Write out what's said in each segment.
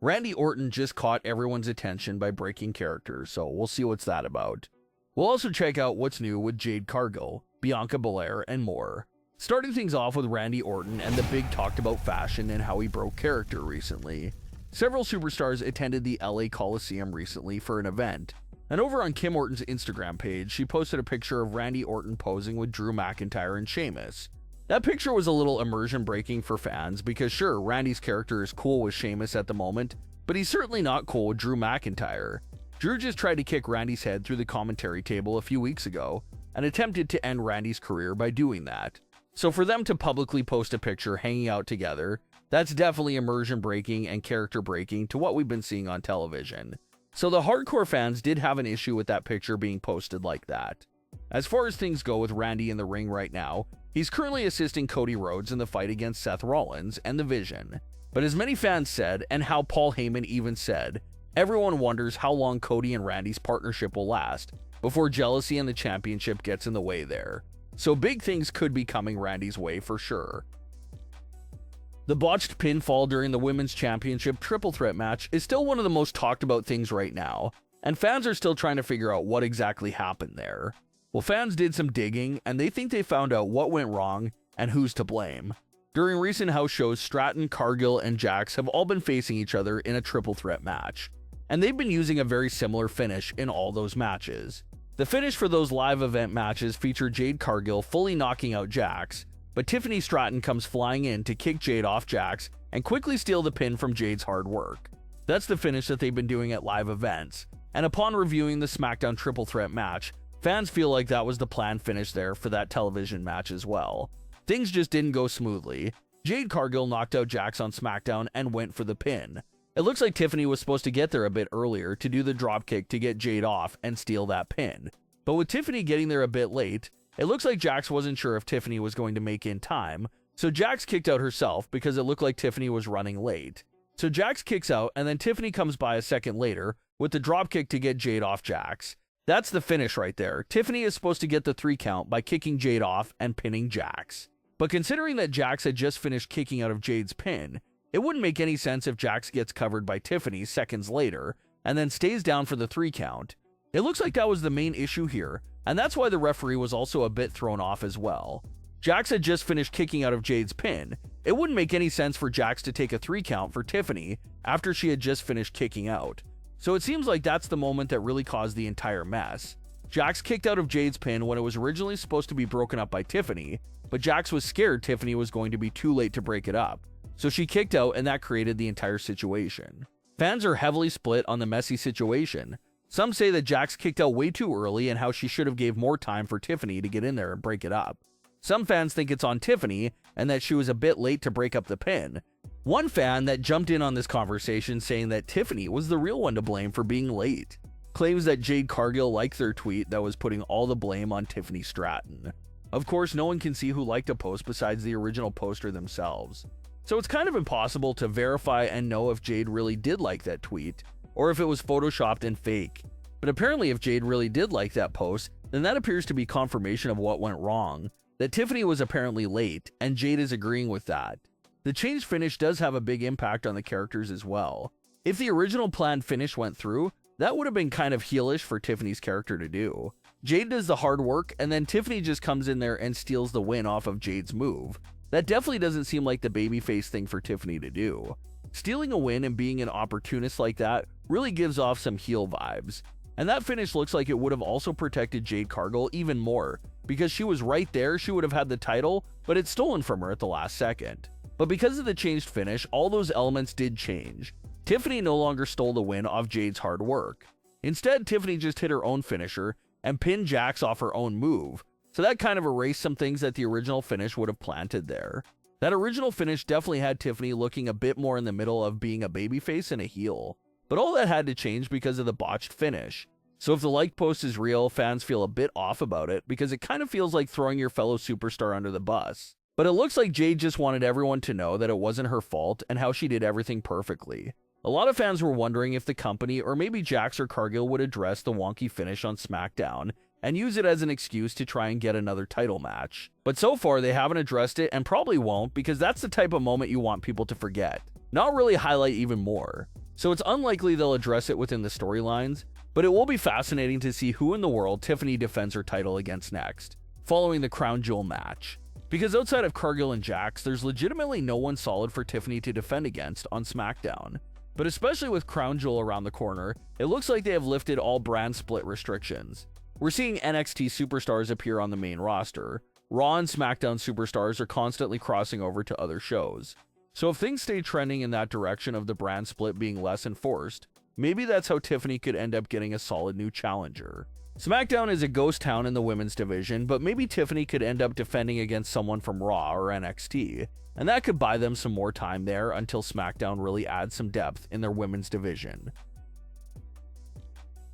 Randy Orton just caught everyone's attention by breaking character, so we'll see what's that about. We'll also check out what's new with Jade Cargill, Bianca Belair, and more. Starting things off with Randy Orton and the big talked about fashion and how he broke character recently. Several superstars attended the LA Coliseum recently for an event, and over on Kim Orton's Instagram page, she posted a picture of Randy Orton posing with Drew McIntyre and Sheamus. That picture was a little immersion breaking for fans because sure, Randy's character is cool with Sheamus at the moment, but he's certainly not cool with Drew McIntyre. Drew just tried to kick Randy's head through the commentary table a few weeks ago and attempted to end Randy's career by doing that. So for them to publicly post a picture hanging out together, that's definitely immersion breaking and character breaking to what we've been seeing on television. So the hardcore fans did have an issue with that picture being posted like that. As far as things go with Randy in the ring right now, he's currently assisting Cody Rhodes in the fight against Seth Rollins and The Vision. But as many fans said, and how Paul Heyman even said, everyone wonders how long Cody and Randy's partnership will last before jealousy and the championship gets in the way there. So big things could be coming Randy's way for sure. The botched pinfall during the Women's Championship triple threat match is still one of the most talked about things right now, and fans are still trying to figure out what exactly happened there. Well, fans did some digging, and they think they found out what went wrong and who's to blame. During recent house shows, Stratton, Cargill, and Jax have all been facing each other in a triple threat match, and they've been using a very similar finish in all those matches. The finish for those live event matches featured Jade Cargill fully knocking out Jax, but Tiffany Stratton comes flying in to kick Jade off Jax and quickly steal the pin from Jade's hard work. That's the finish that they've been doing at live events, and upon reviewing the SmackDown triple threat match, fans feel like that was the planned finish there for that television match as well. Things just didn't go smoothly. Jade Cargill knocked out Jax on SmackDown and went for the pin. It looks like Tiffany was supposed to get there a bit earlier to do the dropkick to get Jade off and steal that pin. But with Tiffany getting there a bit late, it looks like Jax wasn't sure if Tiffany was going to make in time, so Jax kicked out herself because it looked like Tiffany was running late. So Jax kicks out and then Tiffany comes by a second later with the dropkick to get Jade off Jax. That's the finish right there. Tiffany is supposed to get the 3 count by kicking Jade off and pinning Jax. But considering that Jax had just finished kicking out of Jade's pin, it wouldn't make any sense if Jax gets covered by Tiffany seconds later and then stays down for the 3 count. It looks like that was the main issue here, and that's why the referee was also a bit thrown off as well. Jax had just finished kicking out of Jade's pin. It wouldn't make any sense for Jax to take a 3 count for Tiffany after she had just finished kicking out. So it seems like that's the moment that really caused the entire mess. Jax kicked out of Jade's pin when it was originally supposed to be broken up by Tiffany, but Jax was scared Tiffany was going to be too late to break it up. So she kicked out and that created the entire situation. Fans are heavily split on the messy situation. Some say that Jax kicked out way too early and how she should have gave more time for Tiffany to get in there and break it up. Some fans think it's on Tiffany and that she was a bit late to break up the pin. One fan that jumped in on this conversation saying that Tiffany was the real one to blame for being late claims that Jade Cargill liked their tweet that was putting all the blame on Tiffany Stratton. Of course, no one can see who liked a post besides the original poster themselves. So it's kind of impossible to verify and know if Jade really did like that tweet, or if it was photoshopped and fake. But apparently if Jade really did like that post, then that appears to be confirmation of what went wrong, that Tiffany was apparently late, and Jade is agreeing with that. The changed finish does have a big impact on the characters as well. If the original planned finish went through, that would have been kind of heelish for Tiffany's character to do. Jade does the hard work, and then Tiffany just comes in there and steals the win off of Jade's move. That definitely doesn't seem like the babyface thing for Tiffany to do. Stealing a win and being an opportunist like that really gives off some heel vibes. And that finish looks like it would have also protected Jade Cargill even more, because she was right there, she would have had the title, but it's stolen from her at the last second. But because of the changed finish, all those elements did change. Tiffany no longer stole the win off Jade's hard work. Instead, Tiffany just hit her own finisher and pinned Jax off her own move, so that kind of erased some things that the original finish would have planted there. That original finish definitely had Tiffany looking a bit more in the middle of being a babyface and a heel. But all that had to change because of the botched finish. So if the like post is real, fans feel a bit off about it because it kind of feels like throwing your fellow superstar under the bus. But it looks like Jade just wanted everyone to know that it wasn't her fault and how she did everything perfectly. A lot of fans were wondering if the company or maybe Jax or Cargill would address the wonky finish on SmackDown and use it as an excuse to try and get another title match. But so far they haven't addressed it and probably won't, because that's the type of moment you want people to forget, not really highlight even more. so it's unlikely they'll address it within the storylines, but it will be fascinating to see who in the world Tiffany defends her title against next, following the Crown Jewel match. Because outside of Cargill and Jax, there's legitimately no one solid for Tiffany to defend against on SmackDown. But especially with Crown Jewel around the corner, it looks like they have lifted all brand split restrictions. We're seeing NXT superstars appear on the main roster. Raw and SmackDown superstars are constantly crossing over to other shows. So if things stay trending in that direction of the brand split being less enforced, maybe that's how Tiffany could end up getting a solid new challenger. SmackDown is a ghost town in the women's division, but maybe Tiffany could end up defending against someone from Raw or NXT, and that could buy them some more time there until SmackDown really adds some depth in their women's division.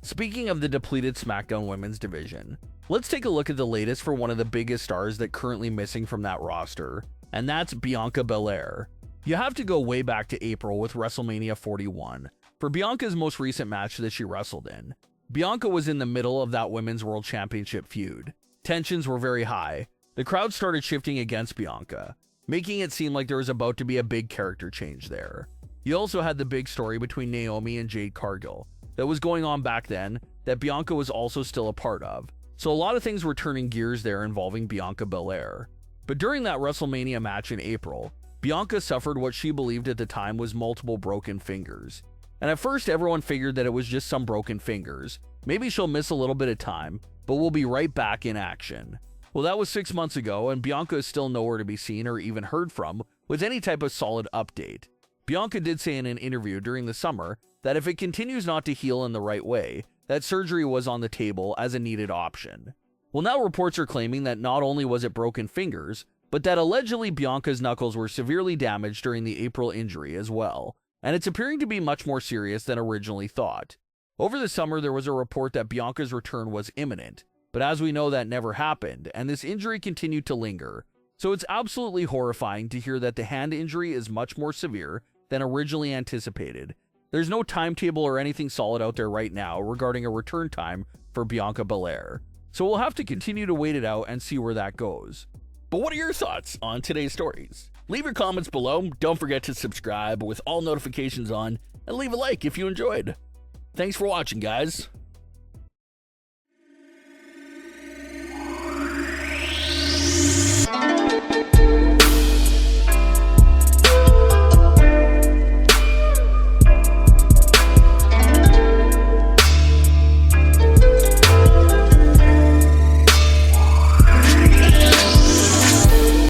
Speaking of the depleted SmackDown women's division, let's take a look at the latest for one of the biggest stars that currently missing from that roster, and that's Bianca Belair. You have to go way back to April with WrestleMania 41 for Bianca's most recent match that she wrestled in. Bianca was in the middle of that Women's World Championship feud. Tensions were very high. The crowd started shifting against Bianca, making it seem like there was about to be a big character change there. You also had the big story between Naomi and Jade Cargill that was going on back then that Bianca was also still a part of. So a lot of things were turning gears there involving Bianca Belair. But during that WrestleMania match in April, Bianca suffered what she believed at the time was multiple broken fingers. And at first everyone figured that it was just some broken fingers. Maybe she'll miss a little bit of time, but we'll be right back in action. Well, that was 6 months ago, and Bianca is still nowhere to be seen or even heard from with any type of solid update. Bianca did say in an interview during the summer that if it continues not to heal in the right way, that surgery was on the table as a needed option. Well, now reports are claiming that not only was it broken fingers, but that allegedly Bianca's knuckles were severely damaged during the April injury as well, and it's appearing to be much more serious than originally thought. Over the summer, there was a report that Bianca's return was imminent, but as we know, that never happened, and this injury continued to linger. So it's absolutely horrifying to hear that the hand injury is much more severe than originally anticipated. There's no timetable or anything solid out there right now regarding a return time for Bianca Belair, so we'll have to continue to wait it out and see where that goes. But what are your thoughts on today's stories? Leave your comments below, don't forget to subscribe with all notifications on, and leave a like if you enjoyed. Thanks for watching, guys.